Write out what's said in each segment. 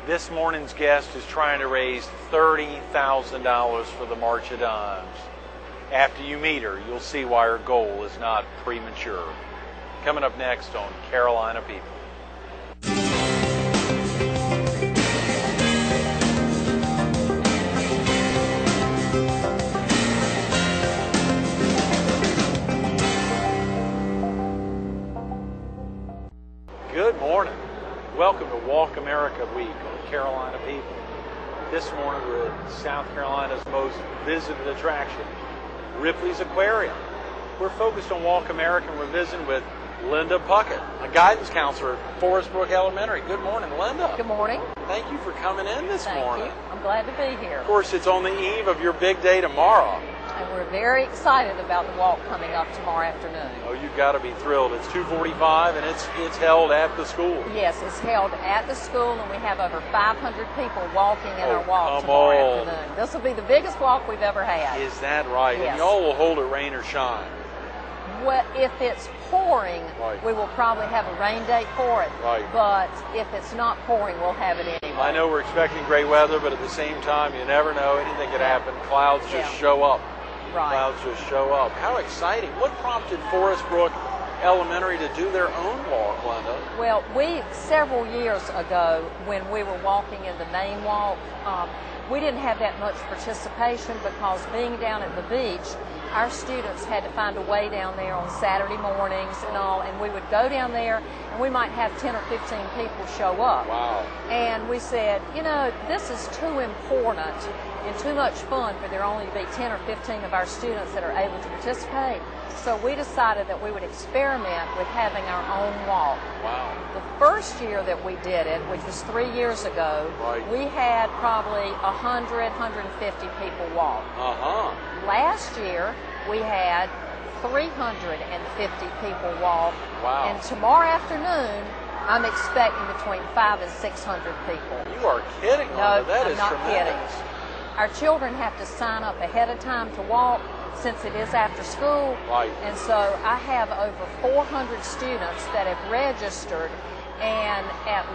This morning's guest is trying to raise $30,000 for the March of Dimes. After you meet her, you'll see why her goal is not premature. Coming up next on Carolina People. Good morning. Welcome to Walk America Week on Carolina People. This morning we're at South Carolina's most visited attraction, Ripley's Aquarium. We're focused on Walk America and we're visiting with Linda Puckett, a guidance counselor at Forest Brook Elementary. Good morning, Linda. Good morning. Thank you for coming in this morning. Thank you. I'm glad to be here. Of course, it's on the eve of your big day tomorrow. And we're very excited about the walk coming up tomorrow afternoon. Oh, you've got to be thrilled. It's 2:45 and it's held at the school. Yes, it's held at the school, and we have over 500 people walking in our walk tomorrow afternoon. This will be the biggest walk we've ever had. Is that right? Yes. And y'all will hold it rain or shine. Well, if it's pouring, right, we will probably have a rain date for it. Right. But if it's not pouring, we'll have it anyway. I know we're expecting great weather, but at the same time, you never know. Anything could happen. Clouds just show up. Right. Clouds just show up. How exciting. What prompted Forest Brook Elementary to do their own walk, Linda? Well, several years ago, when we were walking in the main walk, we didn't have that much participation because being down at the beach, our students had to find a way down there on Saturday mornings and all, and we would go down there and we might have 10 or 15 people show up. Wow. And we said, you know, this is too important and too much fun for there only to be 10 or 15 of our students that are able to participate. So we decided that we would experiment with having our own walk. Wow. The first year that we did it, which was 3 years ago, right, we had probably 100, 150 people walk. Last year, we had 350 people walk. Wow. And tomorrow afternoon, I'm expecting between 500 and 600 people. You are kidding, Linda. No, that I'm is not tremendous. kidding. Our children have to sign up ahead of time to walk since it is after school. Right. And so I have over 400 students that have registered, and at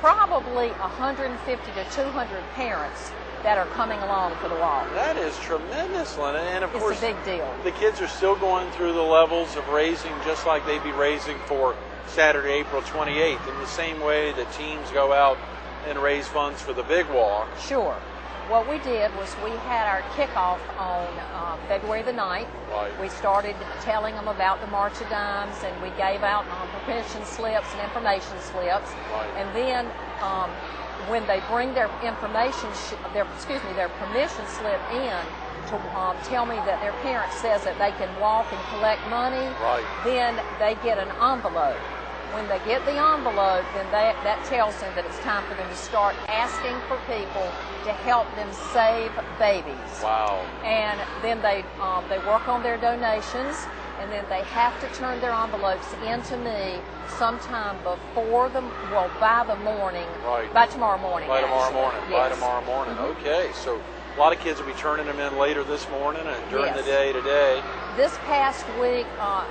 probably 150 to 200 parents that are coming along for the walk. That is tremendous, Linda. And of course, it's a big deal. The kids are still going through the levels of raising just like they'd be raising for Saturday, April 28th, in the same way that teams go out and raise funds for the big walk. Sure. What we did was we had our kickoff on February the 9th. Right. We started telling them about the March of Dimes, and we gave out permission slips and information slips. Right. And then when they bring their their permission slip in to tell me that their parent says that they can walk and collect money, right, then they get an envelope. When they get the envelope, then that tells them that it's time for them to start asking for people to help them save babies. Wow. And then they work on their donations, and then they have to turn their envelopes into me sometime by the morning. Right. By tomorrow morning. By tomorrow morning. Yes. By tomorrow morning. Mm-hmm. Okay. So a lot of kids will be turning them in later this morning and during the day today. This past week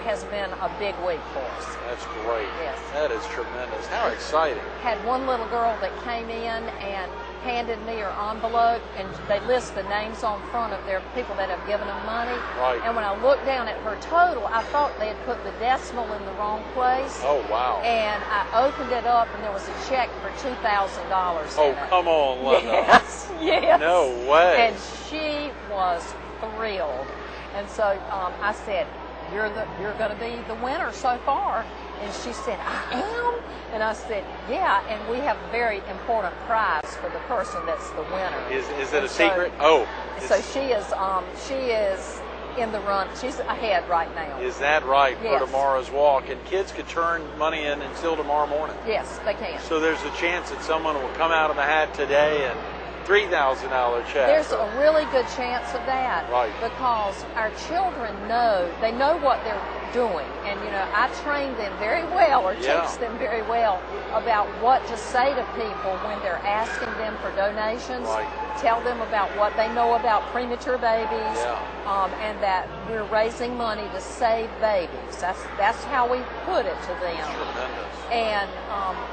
has been a big week for us. That's great. Yes. That is tremendous. How exciting. Had one little girl that came in and handed me her envelope, and they list the names on front of their people that have given them money. Right. And when I looked down at her total, I thought they had put the decimal in the wrong place. Oh, wow. And I opened it up, and there was a check for $2,000 Oh, in it. come on, Linda. Yes, yes. No way. And she was thrilled. And so I said, you're going to be the winner so far. And she said, I am? And I said, yeah, and we have a very important prize for the person that's the winner. Is it a secret? Oh. So she is in the run. She's ahead right now. Is that right? Yes. For tomorrow's walk? And kids could turn money in until tomorrow morning. Yes, they can. So there's a chance that someone will come out of the hat today and $3,000 check. There's a really good chance of that. Right. Because our children know what they're doing. And, I train them very well, or teach them very well, about what to say to people when they're asking them for donations. Right. Tell them about what they know about premature babies, and that we're raising money to save babies. That's how we put it to them. Tremendous. And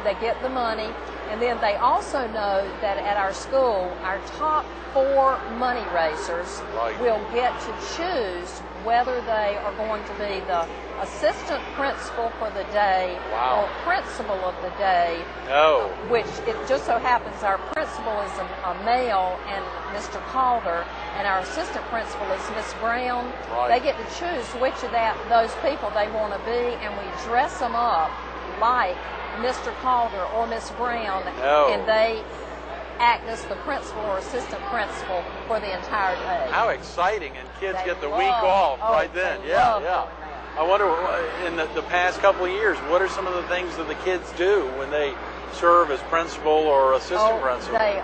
they get the money. And then they also know that at our school, our top 4 money raisers will get to choose whether they are going to be the assistant principal for the day or principal of the day. No. Which it just so happens our principal is a male, and Mr. Calder, and our assistant principal is Miss Brown. They get to choose which of those people they want to be, and we dress them up like Mr. Calder or Miss Brown, and they act as the principal or assistant principal for the entire day. How exciting, and kids get the week off right then. Yeah. I wonder, in the past couple of years, what are some of the things that the kids do when they serve as principal or assistant principal? They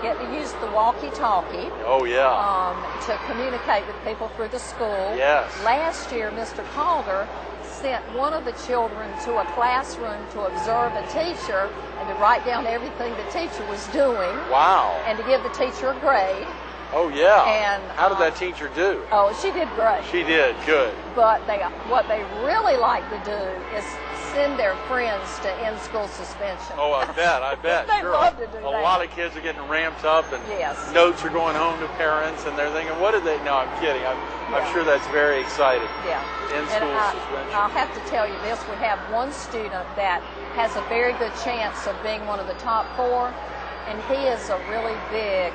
get to use the walkie-talkie. Oh, yeah. To communicate with people through the school. Yes. Last year, Mr. Calder sent one of the children to a classroom to observe a teacher and to write down everything the teacher was doing. Wow. And to give the teacher a grade. Oh, yeah. And how did that teacher do? Oh, she did great. She did, good. But what they really like to do is send their friends to in-school suspension. Oh, I bet. They sure. love to do that. A lot of kids are getting ramped up, and yes. notes are going home to parents, and they're thinking, what did they? No, I'm kidding. I'm sure that's very exciting. Yeah. In-school suspension. I'll have to tell you this. We have one student that has a very good chance of being one of the top 4, and he is a really big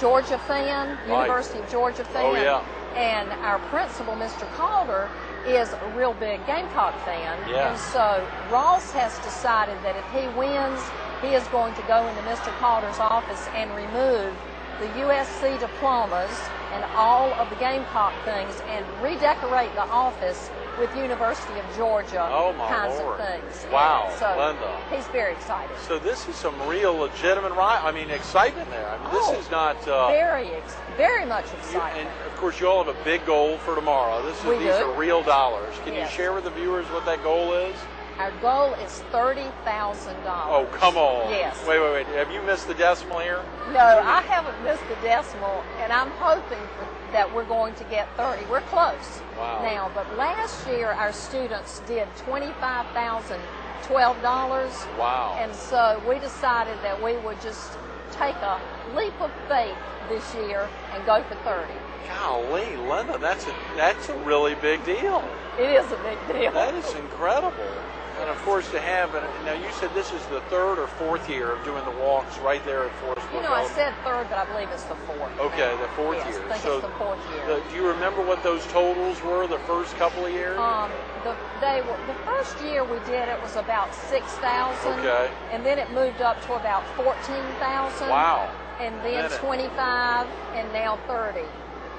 Georgia fan, University of Georgia fan. Oh, yeah. And our principal, Mr. Calder, is a real big Gamecock fan. Yeah. And so Ross has decided that if he wins, he is going to go into Mr. Calder's office and remove the USC diplomas and all of the Gamecock things and redecorate the office with University of Georgia kinds of things. Wow, and so Linda. He's very excited. So this is some real legitimate, excitement there. I mean, this is not... very much exciting. And, of course, you all have a big goal for tomorrow. These are real dollars. Can you share with the viewers what that goal is? Our goal is $30,000. Oh, come on. Yes. Wait. Have you missed the decimal here? No, I haven't missed the decimal, and I'm hoping that we're going to get 30. We're close now, but last year our students did $25,012. Wow. And so we decided that we would just take a leap of faith this year and go for 30. Golly, Linda, that's a really big deal. It is a big deal. That is incredible. And of course to have, now you said this is the 3rd or 4th year of doing the walks right there at Forest Brook. I said 3rd, but I believe it's the 4th. Okay, the 4th year. I think it's the 4th year. Do you remember what those totals were the first couple of years? The first year we did it was about 6,000. Okay. And then it moved up to about 14,000. Wow. And then 25, and now 30.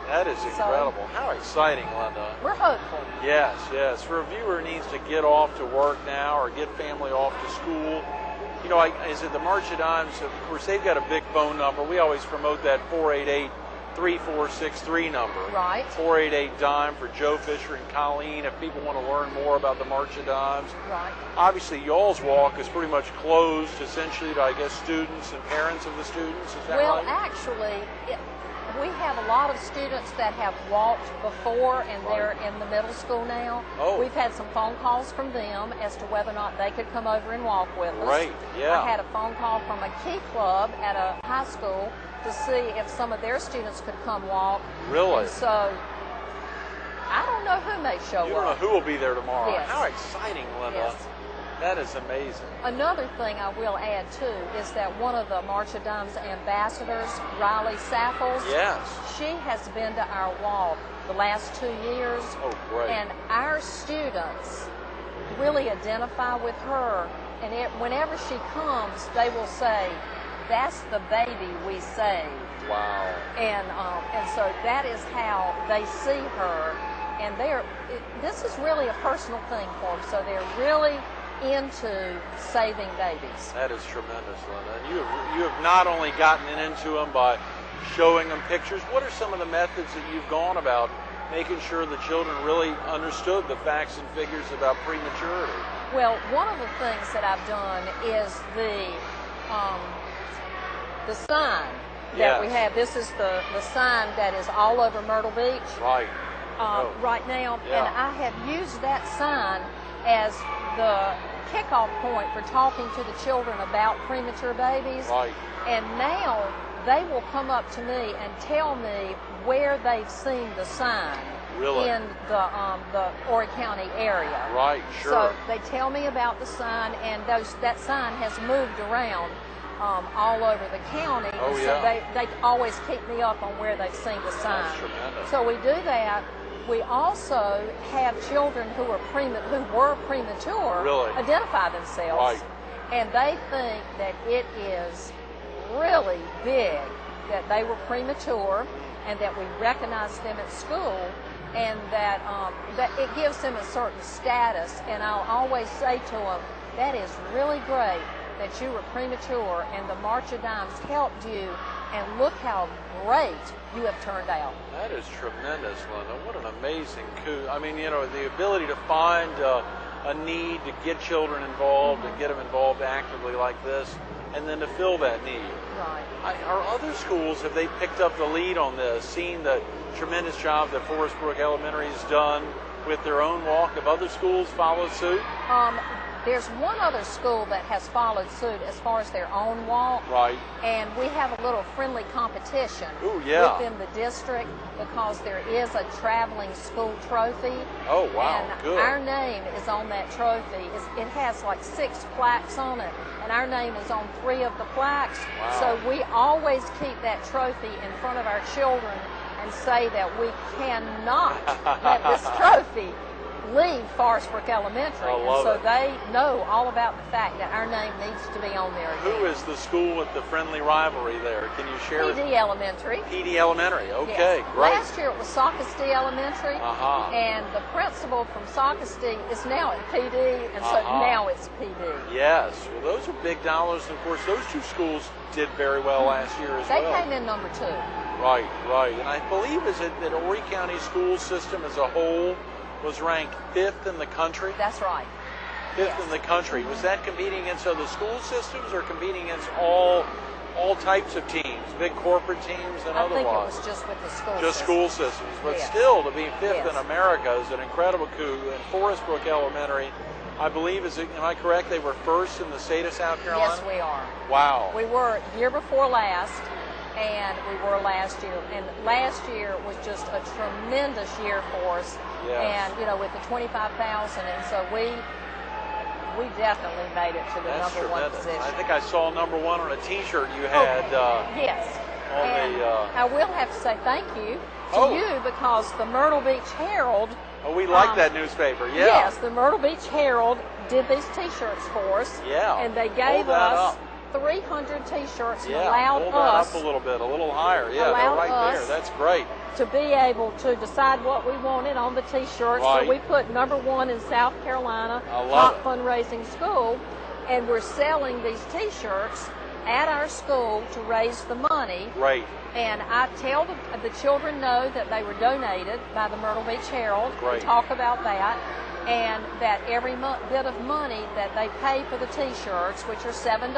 That is incredible. How exciting, Linda. We're hopeful. Yes. For a viewer who needs to get off to work now or get family off to school, is it the March of Dimes? Of course, they've got a big phone number. We always promote that 488-3463 number. Right. 488-DIME for Joe Fisher and Colleen if people want to learn more about the March of Dimes. Right. Obviously, y'all's walk is pretty much closed essentially to, I guess, students and parents of the students. Is that right? Well, actually, we have a lot of students that have walked before, and they're in the middle school now. Oh. We've had some phone calls from them as to whether or not they could come over and walk with us. Right, yeah. I had a phone call from a key club at a high school to see if some of their students could come walk. Really? And so, I don't know who may show up. You don't know who will be there tomorrow. Yes. How exciting, Linda. Yes. That is amazing. Another thing I will add, too, is that one of the March of Dimes ambassadors, Riley Saffles, she has been to our walk the last 2 years. Oh, great. And our students really identify with her. And whenever she comes, they will say, "That's the baby we saved." Wow. And so that is how they see her. And this is really a personal thing for them. So they're really into saving babies. That is tremendous, Linda. And you have not only gotten into them by showing them pictures. What are some of the methods that you've gone about making sure the children really understood the facts and figures about prematurity? Well, one of the things that I've done is the sign that we have. This is the sign that is all over Myrtle Beach right now, and I have used that sign as the kickoff point for talking to the children about premature babies. Right. And now they will come up to me and tell me where they've seen the sign Really? in the Horry County area. Right, sure. So they tell me about the sign, and that sign has moved around all over the county. Oh, and yeah. So they always keep me up on where they've seen the sign. That's tremendous. So we do that. We also have children who were premature Really? identify themselves. Right. And they think that it is really big that they were premature and that we recognize them at school, and that it gives them a certain status. And I'll always say to them, that is really great that you were premature and the March of Dimes helped you, and look how great you have turned out. That is tremendous, Linda. What an amazing coup. I mean, you know, the ability to find a need to get children involved and get them involved actively like this, and then to fill that need. Right. Are other schools, have they picked up the lead on this, seen the tremendous job that Forest Brook Elementary has done with their own walk? Have other schools followed suit? There's one other school that has followed suit as far as their own walk. Right. And we have a little friendly competition within the district, because there is a traveling school trophy. Oh, wow. And good. our name is on that trophy. It has like 6 plaques on it, and our name is on 3 of the plaques. Wow. So we always keep that trophy in front of our children and say that we cannot let this trophy leave Forest Brook Elementary. I love and so it. they know all about the fact that our name needs to be on there again. Who is the school with the friendly rivalry there? Can you share it? PD Elementary. PD Elementary. Okay, Yes. great. Last year it was Sockasty Elementary, Uh-huh. and the principal from Sockasty is now at PD, and so now it's PD. Yes. Well, those are big dollars. And of course, those two schools did very well last year as They well. came in number 2. Right, right. And I believe is it that Horry County school system as a whole was ranked 5th in the country? That's right. 5th Yes. in the country. Was that competing against other school systems or competing against all types of teams, big corporate teams and I think it otherwise? was just with the school Just system. school systems. But Yes. still, to be 5th Yes. in America is an incredible coup. And Forest Brook Elementary, I believe, am I correct, they were 1st in the state of South Carolina? Yes, we are. Wow. We were year before last, and we were last year. And last year was just a tremendous year for us. Yes. And, you know, with the 25,000, and so we definitely made it to the That's number 1 tremendous. position. I think I saw number 1 on a T-shirt you had. Yes. on And the, I will have to say thank you to Oh. you, because the Myrtle Beach Herald. Oh, we like that newspaper. Yeah. Yes, the Myrtle Beach Herald did these T-shirts for us. Yeah. And they Hold gave that us up. 300 T-shirts and Yeah. allowed Hold us that up a little bit, a little higher. Yeah, they're allowed right there. us That's great. to be able to decide what we wanted on the T-shirts. Right. So we put number 1 in South Carolina, I love top it. fundraising school, and we're selling these T-shirts at our school to raise the money. Great. And I tell the children know that they were donated by the Myrtle Beach Herald. Great. We talk about that. And that every bit of money that they pay for the T-shirts, which are $7,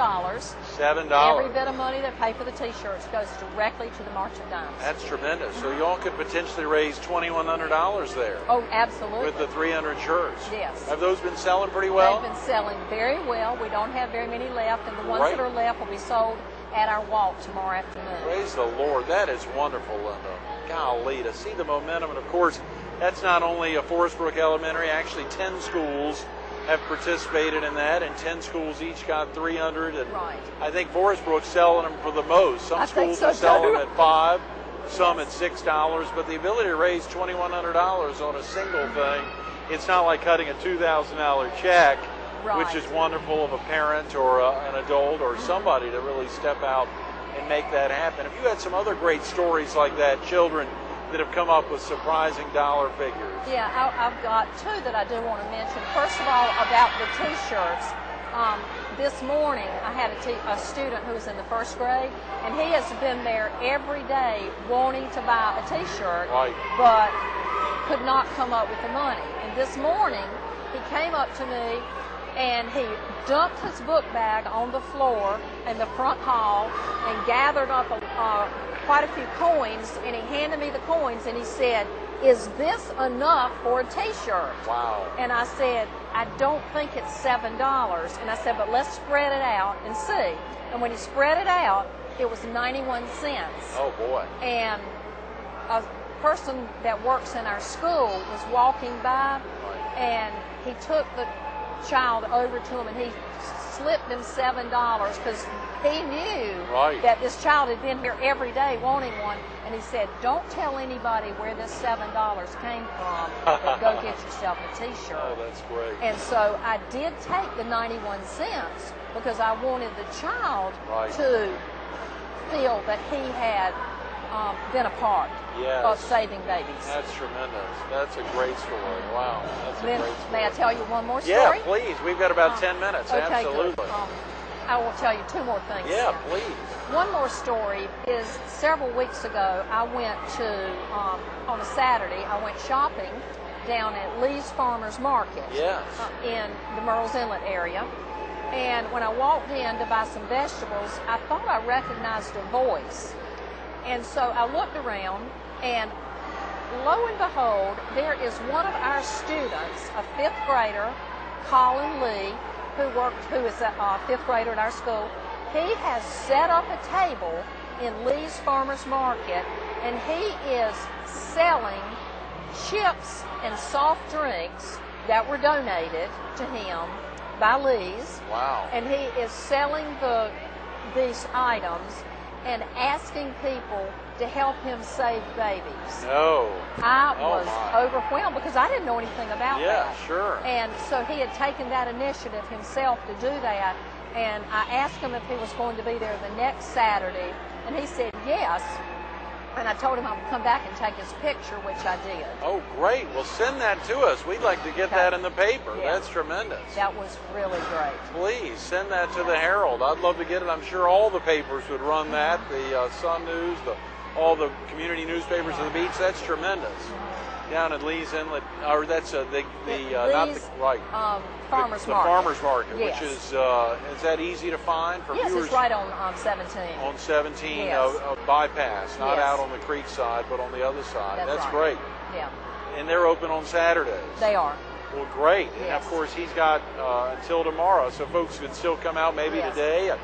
$7. every bit of money they pay for the T-shirts goes directly to the March of Dimes. That's tremendous. So y'all could potentially raise $2,100 there Oh, absolutely. with the 300 shirts. Yes. Have those been selling pretty well? They've been selling very well. We don't have very many left, and the ones Great. that are left will be sold at our walk tomorrow afternoon. Praise the Lord. That is wonderful, Linda. Golly, to see the momentum. And, of course, that's not only a Forest Brook Elementary. Actually, 10 schools have participated in that, and 10 schools each got 300. And Right. I think Forest Brook's selling them for the most. Some I think schools so, are selling too. them at $5, some at $6. But the ability to raise $2,100 on a single thing, it's not like cutting a $2,000 check, which Right. is wonderful of a parent or an adult or somebody to really step out and make that happen. Have you had some other great stories like that, children that have come up with surprising dollar figures? Yeah, I've got 2 that I do want to mention. First of all, about the T-shirts. This morning, I had a student who was in the 1st grade, and he has been there every day wanting to buy a T-shirt, Right. but could not come up with the money. And this morning, he came up to me, and he dumped his book bag on the floor in the front hall and gathered up quite a few coins, and he handed me the coins, and he said, "Is this enough for a T-shirt?" Wow. And I said, I don't think it's $7. And I said, but let's spread it out and see. And when he spread it out, it was 91 cents. Oh, boy. And a person that works in our school was walking by, and he took the child over to him, and he slipped him $7 because he knew that this child had been here every day wanting one. And he said, don't tell anybody where this $7 came from, but go get yourself a T-shirt. Oh, that's great. And so I did take the 91 cents because I wanted the child to feel that he had been a part of saving babies. That's tremendous. That's a great story. Wow. That's a great story. May I tell you one more story? Yeah, please. We've got about 10 minutes. Okay, Absolutely. Good. I will tell you two more things. Yeah, then. please. One more story is several weeks ago, I went to, on a Saturday, I went shopping down at Lee's Farmers Market in the Murrells Inlet area. And when I walked in to buy some vegetables, I thought I recognized a voice. And so I looked around, and lo and behold, there is one of our students, a fifth grader, Colin Lee, who is a fifth grader at our school. He has set up a table in Lee's Farmers Market, and he is selling chips and soft drinks that were donated to him by Lee's. Wow. And he is selling these items and asking people to help him save babies. No. I was overwhelmed because I didn't know anything about that. Yeah, sure. And so he had taken that initiative himself to do that. And I asked him if he was going to be there the next Saturday, and he said yes. And I told him I would come back and take his picture, which I did. Oh, great. Well, send that to us. We'd like to get that in the paper. Yeah. That's tremendous. That was really great. Please, send that to the Herald. I'd love to get it. I'm sure all the papers would run that, the Sun News, all the community newspapers of the beach. That's tremendous. Down at Lee's Inlet, or that's not the Farmers Market. The Farmers Market, yes. Which is that easy to find for viewers? Yes, it's right on 17. On 17, yes. bypass, not yes. out on the creek side, but on the other side. That's right. great. Yeah. And they're open on Saturdays. They are. Well, great. Yes. And of course, he's got until tomorrow, so folks could still come out maybe yes. today.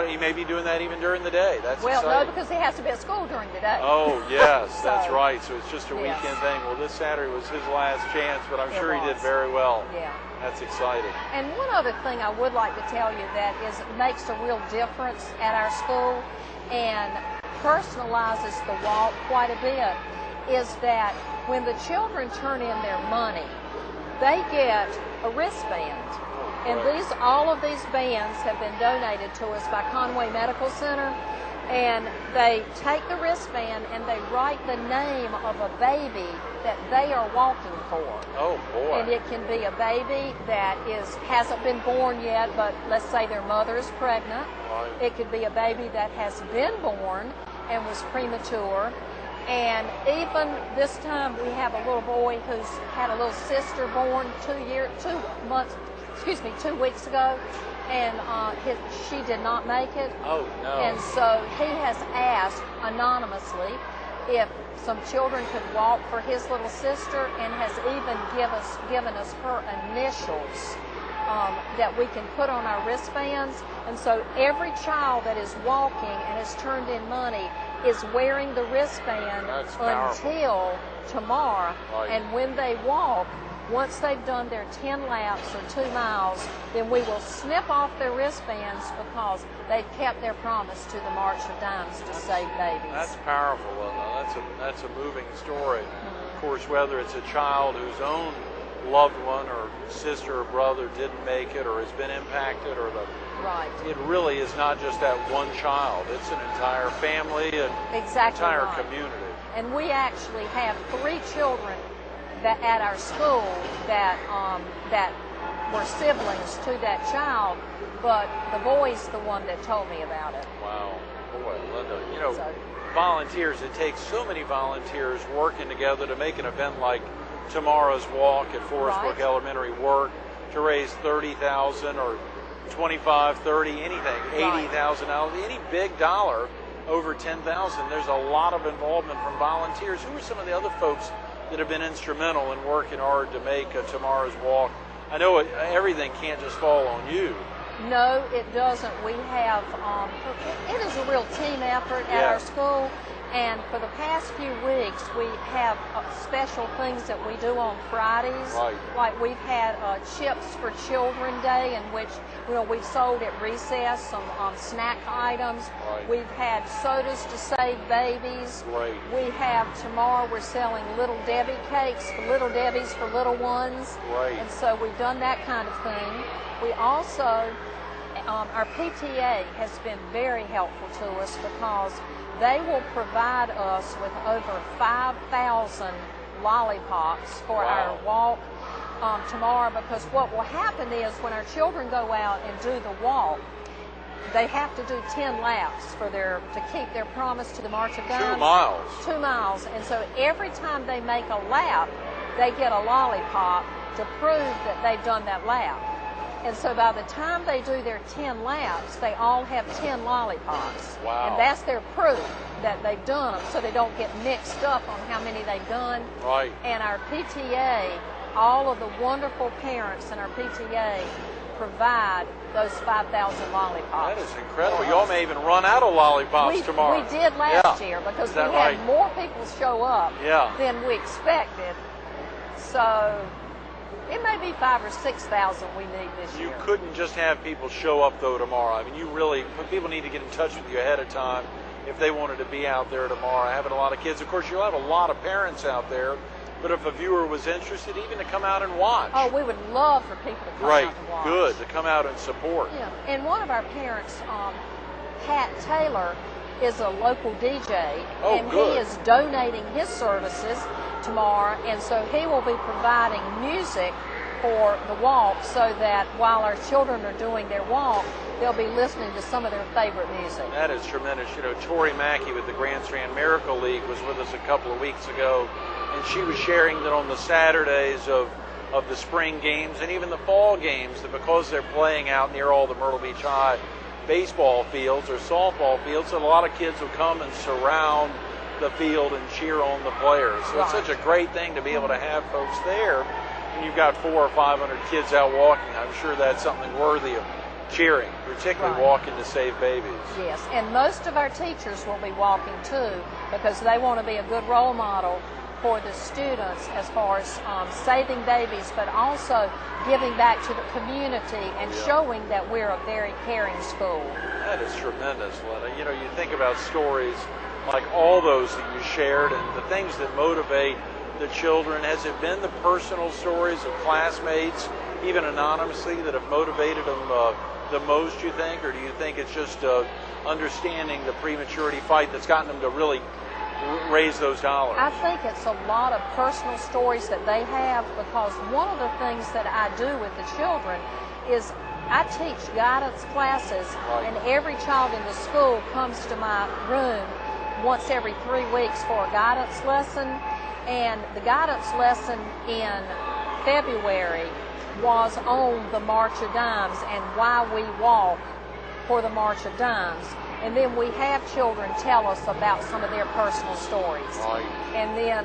He may be doing that even during the day. That's exciting. No, because he has to be at school during the day. Oh, yes, so, that's right. So it's just a yes. weekend thing. Well, this Saturday was his last chance, but I'm sure he did was. very well. Yeah. That's exciting. And one other thing I would like to tell you that makes a real difference at our school and personalizes the walk quite a bit is that when the children turn in their money, they get a wristband. And all of these bands have been donated to us by Conway Medical Center, and they take the wristband and they write the name of a baby that they are walking for. Oh, boy. And it can be a baby that hasn't been born yet, but let's say their mother is pregnant. Right. It could be a baby that has been born and was premature. And even this time we have a little boy who's had a little sister born 2 weeks ago, and she did not make it. Oh, no. And so he has asked anonymously if some children could walk for his little sister, and has even given us her initials that we can put on our wristbands. And so every child that is walking and has turned in money is wearing the wristband until tomorrow. Right. And when they walk, once they've done their 10 laps or 2 miles, then we will snip off their wristbands because they've kept their promise to the March of Dimes to save babies. That's powerful, Linda. That's a moving story. Mm-hmm. Of course, whether it's a child whose own loved one or sister or brother didn't make it or has been impacted, or it really is not just that one child. It's an entire family and entire community. And we actually have 3 children at our school that were siblings to that child, but the boy's the one that told me about it. Wow. Boy, Linda, volunteers, it takes so many volunteers working together to make an event like tomorrow's walk at Forest Brook Elementary work, to raise $30,000 or $25,000, $30,000, anything, $80,000, any big dollar over $10,000. There's a lot of involvement from volunteers. Who are some of the other folks that have been instrumental in working hard to make tomorrow's walk I know everything can't just fall on you. No, it doesn't. We have, it is a real team effort at our school. And for the past few weeks, we have special things that we do on Fridays. Right. Like we've had Chips for Children Day, in which we've sold at recess some snack items. Right. We've had sodas to save babies. Right. We have tomorrow we're selling Little Debbie cakes for Little Debbies for little ones. Right. And so we've done that kind of thing. We also, our PTA has been very helpful to us because they will provide us with over 5,000 lollipops for our walk tomorrow, because what will happen is when our children go out and do the walk, they have to do 10 laps to keep their promise to the March of Dimes. 2 miles. 2 miles. And so every time they make a lap, they get a lollipop to prove that they've done that lap. And so by the time they do their 10 laps, they all have 10 lollipops. Wow. And that's their proof that they've done them, so they don't get mixed up on how many they've done. Right. And our PTA, all of the wonderful parents in our PTA provide those 5,000 lollipops. That is incredible. Y'all may even run out of lollipops tomorrow. We did last year because we had more people show up than we expected. So it may be 5,000 or 6,000 we need this year. You couldn't just have people show up, though, tomorrow. I mean, people need to get in touch with you ahead of time if they wanted to be out there tomorrow. Having a lot of kids. Of course, you'll have a lot of parents out there, but if a viewer was interested, even to come out and watch. Oh, we would love for people to come out and watch. Good, to come out and support. Yeah, and one of our parents, Pat Taylor, is a local DJ, and good. He is donating his services tomorrow, and so he will be providing music for the walk so that while our children are doing their walk, they'll be listening to some of their favorite music. That is tremendous. Tori Mackey with the Grandstand Miracle League was with us a couple of weeks ago, and she was sharing that on the Saturdays of the spring games and even the fall games, that because they're playing out near all the Myrtle Beach High baseball fields or softball fields, that a lot of kids will come and surround the field and cheer on the players. So it's such a great thing to be able to have folks there. And you've got 400 or 500 kids out walking. I'm sure that's something worthy of cheering, particularly walking to save babies. Yes, and most of our teachers will be walking too, because they want to be a good role model for the students as far as saving babies, but also giving back to the community and showing that we're a very caring school. That is tremendous, Lena. You think about stories like all those that you shared and the things that motivate the children. Has it been the personal stories of classmates, even anonymously, that have motivated them the most, you think? Or do you think it's just understanding the prematurity fight that's gotten them to really raise those dollars? I think it's a lot of personal stories that they have, because one of the things that I do with the children is I teach guidance classes, and every child in the school comes to my room once every 3 weeks for a guidance lesson. And the guidance lesson in February was on the March of Dimes and why we walk for the March of Dimes. And then we have children tell us about some of their personal stories. And then,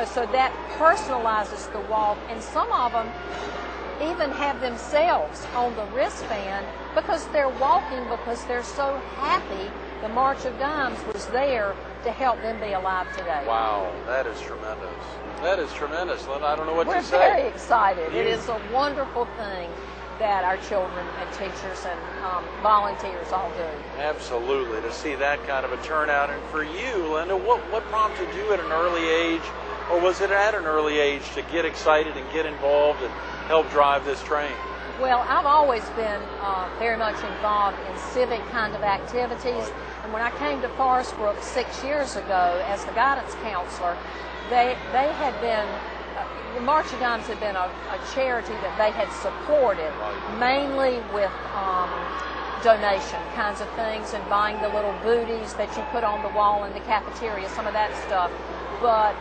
so that personalizes the walk. And some of them even have themselves on the wristband because they're walking because they're so happy the March of Dimes was there to help them be alive today. Wow, that is tremendous. That is tremendous, Linda. I don't know what to say. We're very excited. It is a wonderful thing that our children and teachers and volunteers all do. Absolutely, to see that kind of a turnout. And for you, Linda, what prompted you at an early age, or was it at an early age, to get excited and get involved and help drive this train? Well, I've always been very much involved in civic kind of activities. And when I came to Forest Brook 6 years ago as the guidance counselor, they had been, the March of Dimes had been a charity that they had supported, mainly with donation kinds of things and buying the little booties that you put on the wall in the cafeteria, some of that stuff. But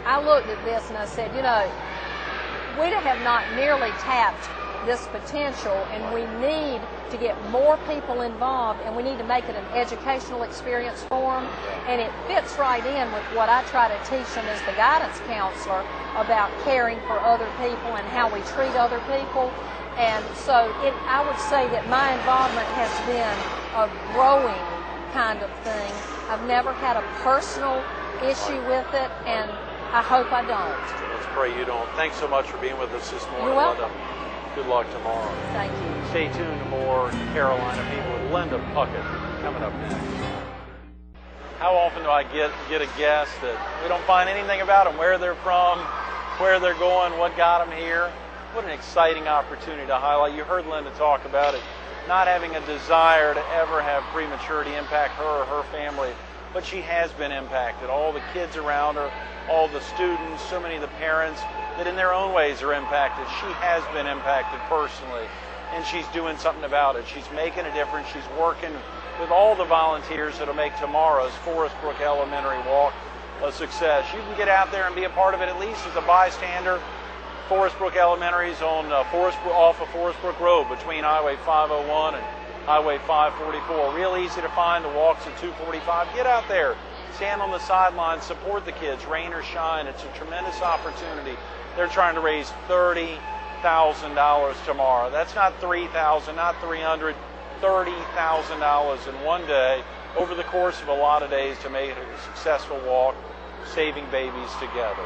I looked at this and I said, we have not nearly tapped this potential, and we need to get more people involved, and we need to make it an educational experience for them. And it fits right in with what I try to teach them as the guidance counselor about caring for other people and how we treat other people. And so I would say that my involvement has been a growing kind of thing. I've never had a personal issue with it, and I hope I don't. Let's pray you don't. Thanks so much for being with us this morning, You're welcome. Linda. Good luck tomorrow. Thank you. Stay tuned to more Carolina People with Linda Puckett coming up next. How often do I get a guest that we don't find anything about them, where they're from, where they're going, what got them here? What an exciting opportunity to highlight. You heard Linda talk about it, not having a desire to ever have prematurity impact her or her family, but she has been impacted. All the kids around her, all the students, so many of the parents that in their own ways are impacted. She has been impacted personally, and she's doing something about it. She's making a difference. She's working with all the volunteers that'll make tomorrow's Forest Brook Elementary Walk a success. You can get out there and be a part of it, at least as a bystander. Forest Brook Elementary is on off of Forest Brook Road between Highway 501 and Highway 544. Real easy to find. The walk's at 245. Get out there. Stand on the sidelines. Support the kids, rain or shine. It's a tremendous opportunity. They're trying to raise $30,000 tomorrow. That's not $3,000, not $300, $30,000 in one day over the course of a lot of days to make it a successful walk, saving babies together.